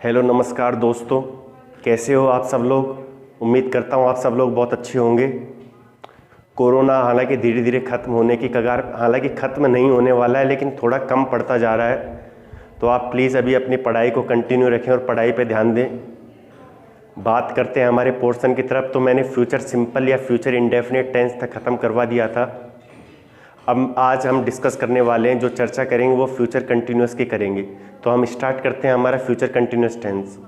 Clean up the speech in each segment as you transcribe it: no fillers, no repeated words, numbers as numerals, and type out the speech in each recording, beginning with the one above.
Hello नमस्कार दोस्तों, कैसे हो आप सब लोग। उम्मीद करता हूँ आप सब लोग बहुत अच्छे होंगे। कोरोना हालांकि धीरे धीरे ख़त्म होने की कगार, हालांकि ख़त्म नहीं होने वाला है लेकिन थोड़ा कम पड़ता जा रहा है। तो आप प्लीज़ अभी अपनी पढ़ाई को कंटिन्यू रखें और पढ़ाई पे ध्यान दें। बात करते हैं हमारे पोर्शन की तरफ। तो मैंने फ्यूचर सिंपल या फ्यूचर इंडेफिनिट टेंस तक ख़त्म करवा दिया था। अब आज हम डिस्कस करने वाले हैं, जो चर्चा करेंगे वो फ्यूचर कंटिन्यूस की करेंगे। तो हम स्टार्ट करते हैं हमारा future continuous tense.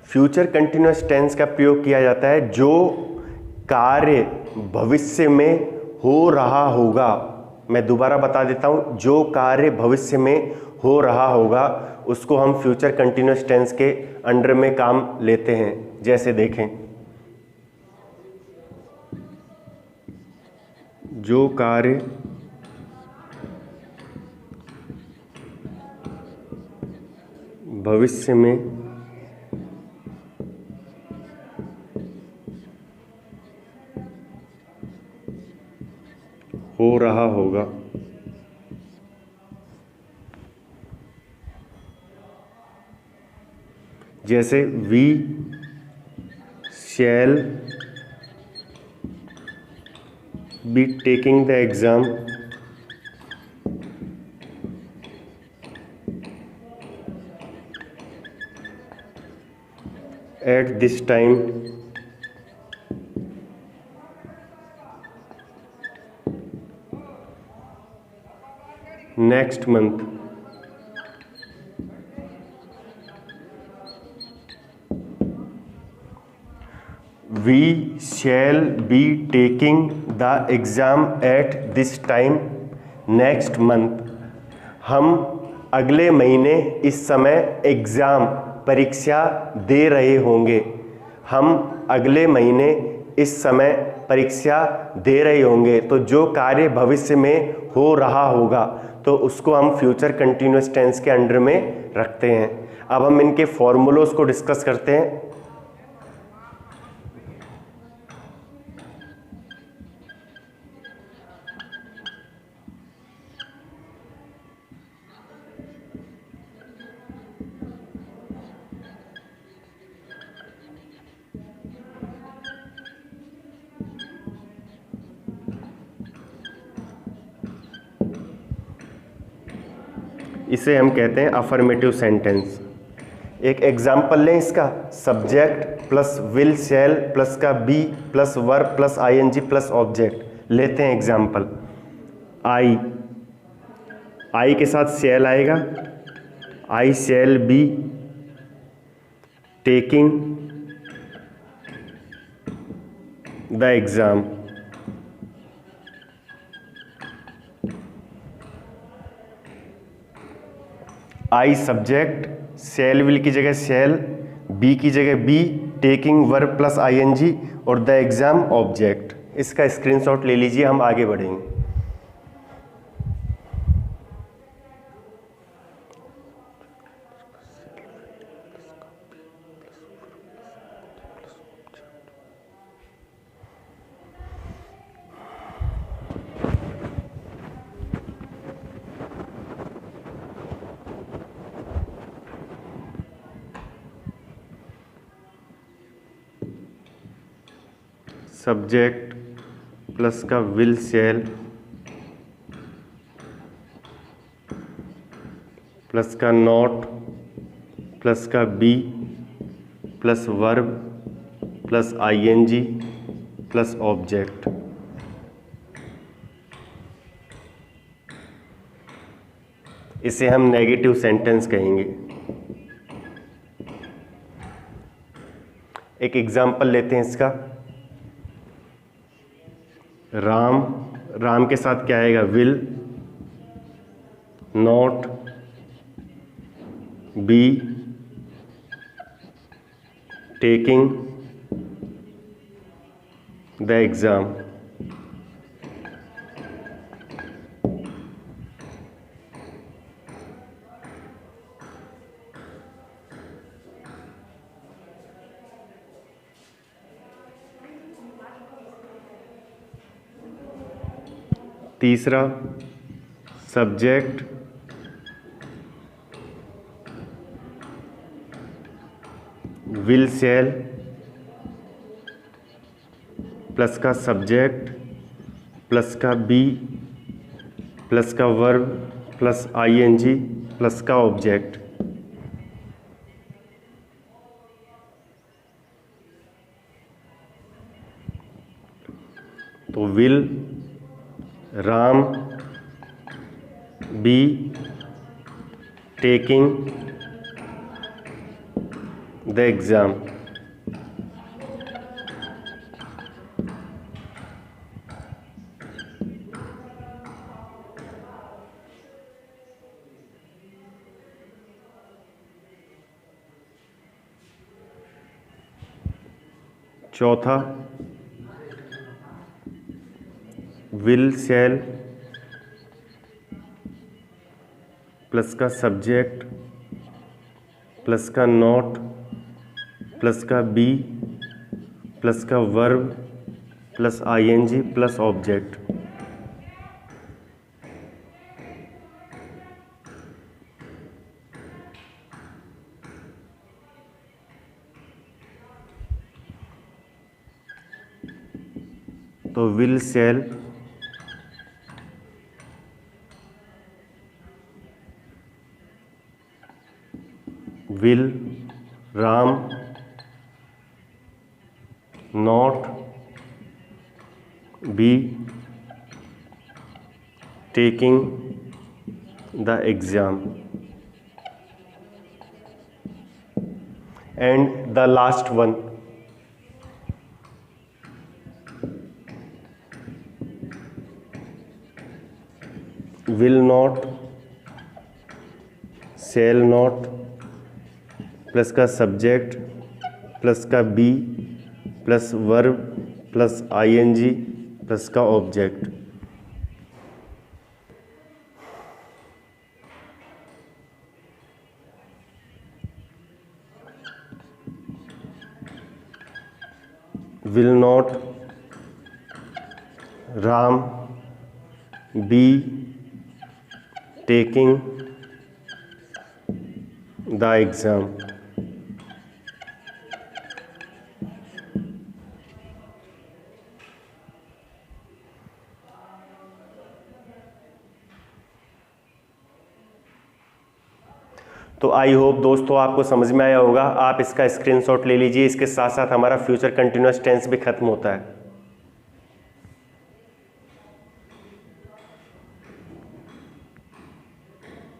Future continuous tense का प्रयोग किया जाता है जो कार्य भविष्य में हो रहा होगा। मैं दोबारा बता देता हूं, जो कार्य भविष्य में हो रहा होगा उसको हम फ्यूचर कंटिन्यूस टेंस के अंडर में काम लेते हैं। जैसे देखें, जो कार्य भविष्य में हो रहा होगा, जैसे we shall be taking the exam at this time next month. We shall be taking the exam at this time next month। हम अगले महीने इस समय एग्ज़ाम परीक्षा दे रहे होंगे। हम अगले महीने इस समय परीक्षा दे रहे होंगे। तो जो कार्य भविष्य में हो रहा होगा तो उसको हम फ्यूचर कंटिन्यूस टेंस के अंडर में रखते हैं। अब हम इनके फॉर्मूलोज को डिस्कस करते हैं। इसे हम कहते हैं अफर्मेटिव सेंटेंस। एक एग्जाम्पल लें इसका, subject plus will shall plus का be plus verb plus ING plus object. लेते हैं एग्जाम्पल। आई के साथ शैल आएगा, I shall be taking the exam. I subject, shall will की जगह शैल, बी की जगह be, taking verb plus ING और द एग्जाम ऑब्जेक्ट। इसका स्क्रीनशॉट ले लीजिए, हम आगे बढ़ेंगे। सब्जेक्ट प्लस का विल शैल प्लस का नॉट प्लस का be plus verb plus ING plus object. इसे हम नेगेटिव सेंटेंस कहेंगे। एक एग्जाम्पल लेते हैं इसका। राम, राम के साथ क्या आएगा, will, not, be taking the exam. तीसरा सब्जेक्ट विल शैल प्लस का सब्जेक्ट प्लस का बी प्लस का वर्ब प्लस आईएनजी प्लस का ऑब्जेक्ट। तो will Ram be taking the exam. चौथा विल शैल प्लस का सब्जेक्ट प्लस का नॉट प्लस का बी प्लस का verb plus ING plus object. तो will shall will Ram not be taking the exam. And the last one will not shall not plus का subject plus का be plus verb plus ING plus का object. will not Ram be taking the exam। तो I hope दोस्तों आपको समझ में आया होगा। आप इसका स्क्रीनशॉट ले लीजिए। इसके साथ साथ हमारा फ्यूचर कंटिन्यूअस टेंस भी खत्म होता है।